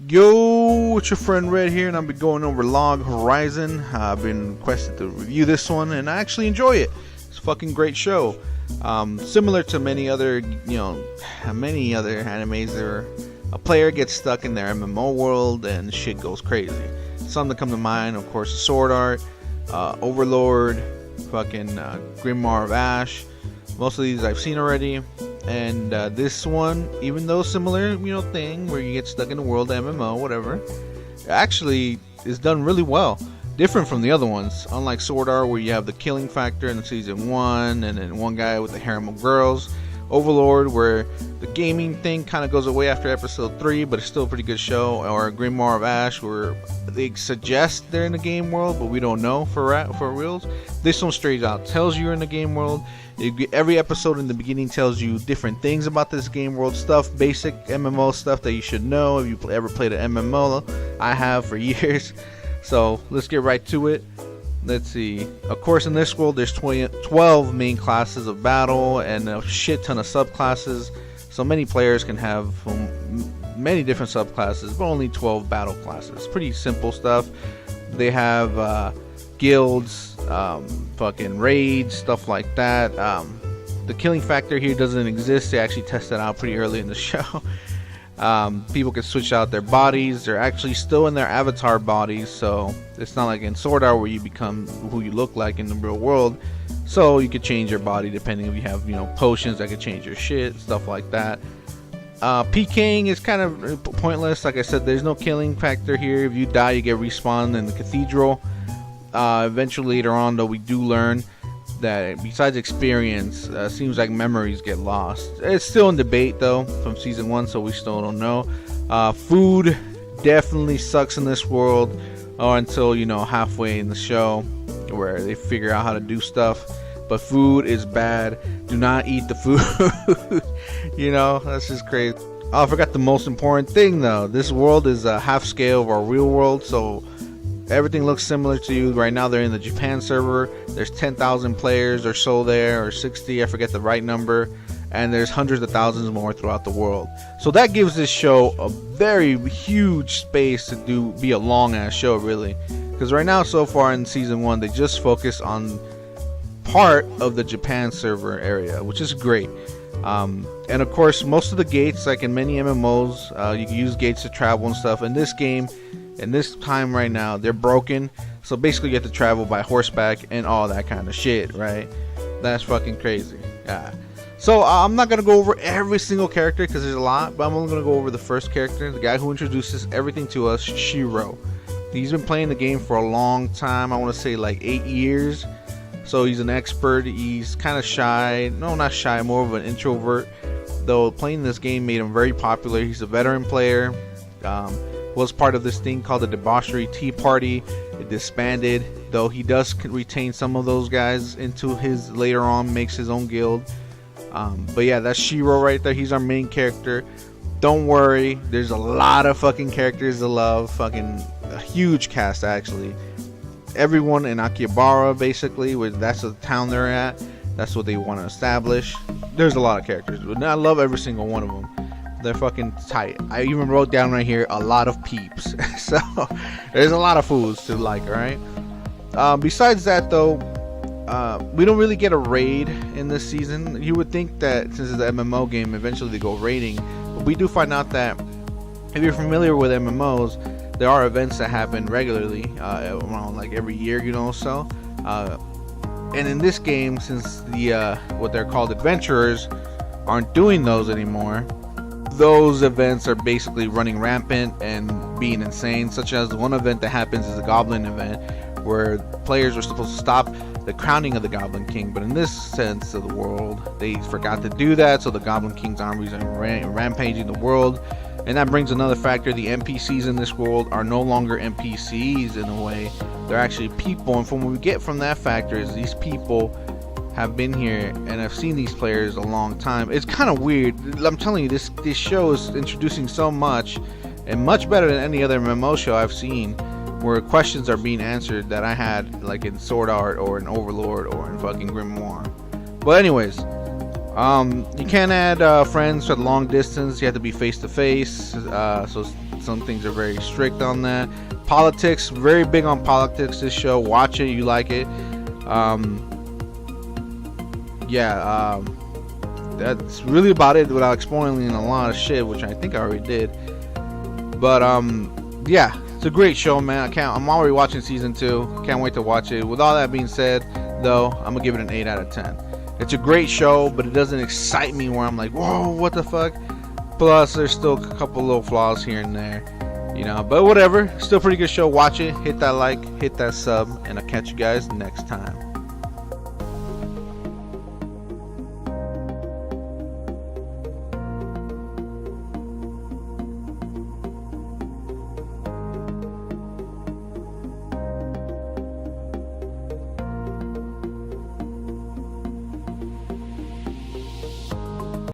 Yo, it's your friend Red here, and I've been going over Log Horizon. I've been requested to review this one, and I actually enjoy it. It's a fucking great show. Similar to many other animes, where a player gets stuck in their MMO world and shit goes crazy. Some that come to mind, of course, Sword Art, Overlord, fucking Grimoire of Ash. Most of these I've seen already. And this one, even though similar, thing where you get stuck in the world, MMO, whatever, actually is done really well. Different from the other ones. Unlike Sword Art, where you have the killing factor in season 1, and then one guy with the harem of girls. Overlord, where the gaming thing kind of goes away after episode 3, but it's still a pretty good show. Or Grimoire of Ash, where they suggest they're in the game world, but we don't know for reals. This one straight out tells you you're in the game world. Every episode in the beginning tells you different things about this game world stuff, basic MMO stuff that you should know if you ever played an MMO. I have for years. So let's get right to it. Let's see. Of course, in this world, there's 12 main classes of battle and a shit ton of subclasses. So many players can have many different subclasses, but only 12 battle classes. Pretty simple stuff. They have guilds, fucking raids, stuff like that. The killing factor here doesn't exist. They actually test that out pretty early in the show. People can switch out their bodies. They're actually still in their avatar bodies, so it's not like in Sword Art where you become who you look like in the real world. So you could change your body depending if you have potions that could change your shit, stuff like that. PKing is kind of pointless. Like I said, there's no killing factor here. If you die, you get respawned in the cathedral. Eventually later on, though, we do learn that besides experience, seems like memories get lost. It's still in debate, though, from season 1, so we still don't know. Food definitely sucks in this world, or until halfway in the show where they figure out how to do stuff. But food is bad. Do not eat the food. That's just crazy. Oh, I forgot the most important thing, though. This world is half scale of our real world, so everything looks similar to you. Right now they're in the Japan server. There's 10,000 players or so there, or 60, I forget the right number. And there's hundreds of thousands more throughout the world. So that gives this show a very huge space to be a long ass show, really. Because right now, so far in season 1, they just focus on part of the Japan server area, which is great. And of course, most of the gates, like in many MMOs, you can use gates to travel and stuff. In this game, in this time right now, they're broken. So basically you have to travel by horseback and all that kind of shit, right? That's fucking crazy. Yeah. So I'm not going to go over every single character because there's a lot, but I'm only going to go over the first character, the guy who introduces everything to us, Shiro. He's been playing the game for a long time. I want to say like 8 years. So he's an expert. He's kind of shy. No, not shy, more of an introvert. Though playing this game made him very popular. He's a veteran player. Was part of this thing called the Debauchery Tea Party. It disbanded, though he does retain some of those guys into his later on, makes his own guild. But yeah, that's Shiro right there. He's our main character. Don't worry, there's a lot of fucking characters to love. Fucking a huge cast, actually. Everyone in Akihabara, basically, that's the town they're at. That's what they want to establish. There's a lot of characters, but I love every single one of them. They're fucking tight. I even wrote down right here a lot of peeps. So there's a lot of fools to like, alright? Besides that, though, we don't really get a raid in this season. You would think that since it's an MMO game, eventually they go raiding. But we do find out that if you're familiar with MMOs, there are events that happen regularly, around like every year, so. And in this game, since the what they're called adventurers aren't doing those anymore, those events are basically running rampant and being insane. Such as one event that happens is a Goblin event, where players are supposed to stop the crowning of the Goblin King, but in this sense of the world, they forgot to do that, so the Goblin King's armies are rampaging the world. And that brings another factor. The NPCs in this world are no longer NPCs in a way. They're actually people, and from what we get from that factor is these people have been here and have seen these players a long time. It's kind of weird. I'm telling you, this show is introducing so much, and much better than any other MMO show I've seen, where questions are being answered that I had like in Sword Art or in Overlord or in fucking Grimoire. But anyways, You can't add friends at long distance. You have to be face to face. So some things are very strict on that. Politics, very big on politics. This show, watch it. You like it? That's really about it without spoiling a lot of shit, which I think I already did. But yeah, it's a great show, man. I'm already watching season 2. Can't wait to watch it. With all that being said, though, I'm gonna give it an 8 out of 10. It's a great show, but it doesn't excite me where I'm like, whoa, what the fuck? Plus, there's still a couple little flaws here and there, you know. But whatever, still pretty good show. Watch it. Hit that like, hit that sub, and I'll catch you guys next time.